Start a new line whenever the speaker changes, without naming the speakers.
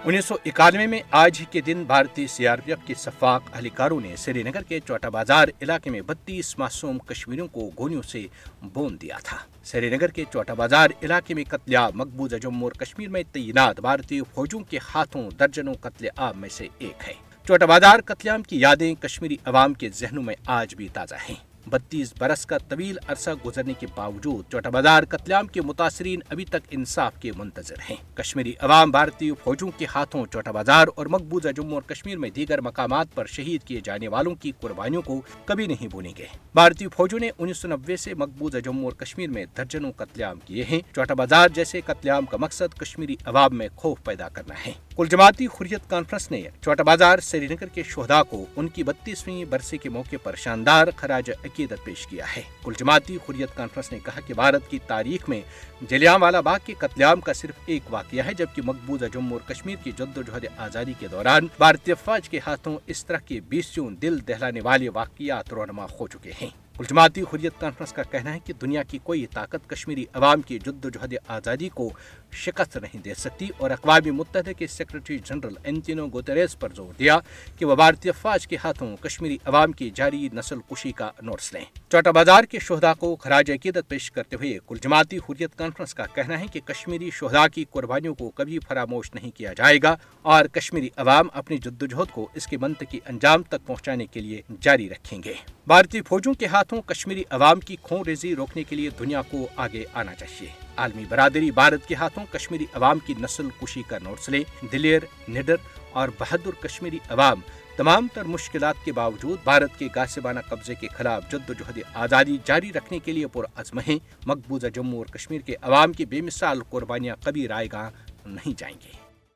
1991 में आज ही के दिन भारतीय सीआरपीएफ के सफाक अहलकारों ने श्रीनगर के चौटा बाजार इलाके में 32 मासूम कश्मीरियों को गोलियों से भून दिया था। श्रीनगर के चौटा बाजार इलाके में कत्लेआम मकबूजा जम्मू और कश्मीर में तैनात भारतीय फौजों के हाथों दर्जनों कत्लेआम में से एक है। चौटा बाजार कत्लेआम की यादें कश्मीरी अवाम के जहनों में आज भी ताज़ा हैं। 32 बरस का तवील अरसा गुजरने के बावजूद चौटा बाजार कत्लेआम के मुतासरीन अभी तक इंसाफ के मुंतजर हैं। कश्मीरी अवाम भारतीय फौजों के हाथों चौटा बाजार और मकबूजा जम्मू और कश्मीर में दीगर मकामात पर शहीद किए जाने वालों की कुर्बानियों को कभी नहीं भूलेंगे। भारतीय फौजों ने 1990 से मकबूजा जम्मू और कश्मीर में दर्जनों कत्लेआम किए हैं। चौटा बाजार जैसे कत्लेआम का मकसद कश्मीरी अवाम में खौफ पैदा करना है। कुल जमाती हुर्रियत कॉन्फ्रेंस ने चौटा बाजार श्रीनगर के शोहदा को उनकी 32वीं बरसी के मौके पर शानदार खराज अकीदत पेश किया है। कुल जमाती हुर्रियत कॉन्फ्रेंस ने कहा कि भारत की तारीख में जलियांवाला बाग के कत्लेआम का सिर्फ एक वाकया है, जबकि मकबूजा जम्मू और कश्मीर की जद्दोजहद आजादी के दौरान भारतीय फौज के हाथों इस तरह के 20 दिल दहलाने वाले वाकयात रोनमा हो चुके हैं। कुल जमाती हुर्रियत कॉन्फ्रेंस का कहना है कि दुनिया की कोई ताकत कश्मीरी अवाम की जद्दोजहद आज़ादी को शिकस्त नहीं दे सकती और अक़वाम मुत्तहिदा के सेक्रेटरी जनरल एंटोनियो गुतेरेस पर जोर दिया कि वह भारतीय फौज के हाथों कश्मीरी अवाम की जारी नस्ल कुशी का नोट्स लें। चौटा बाजार के शोहदा को खराज अकीदत पेश करते हुए कुल जमाती हुर्रियत कॉन्फ्रेंस का कहना है कि कश्मीरी शोहदा की कुर्बानियों को कभी फरामोश नहीं किया जाएगा और कश्मीरी अवाम अपनी जद्दोजहद को इसके मंतकी अंजाम तक पहुँचाने के लिए जारी रखेंगे। भारतीय फौजों के हाथों कश्मीरी अवाम की खून रेजी रोकने के लिए दुनिया को आगे आना चाहिए। आलमी बरादरी भारत के हाथों कश्मीरी अवाम की नस्ल कुशी का नोट्स ले। दिलेर, निडर और बहादुर कश्मीरी अवाम तमाम तर मुश्किलात के बावजूद भारत के गासिबाना कब्जे के खिलाफ जद्दोजहद आज़ादी जारी रखने के लिए पुरअज़्म हैं। मकबूजा जम्मू और कश्मीर के अवाम की बेमिसाल कुर्बानियां कभी रायगां नहीं जाएंगी।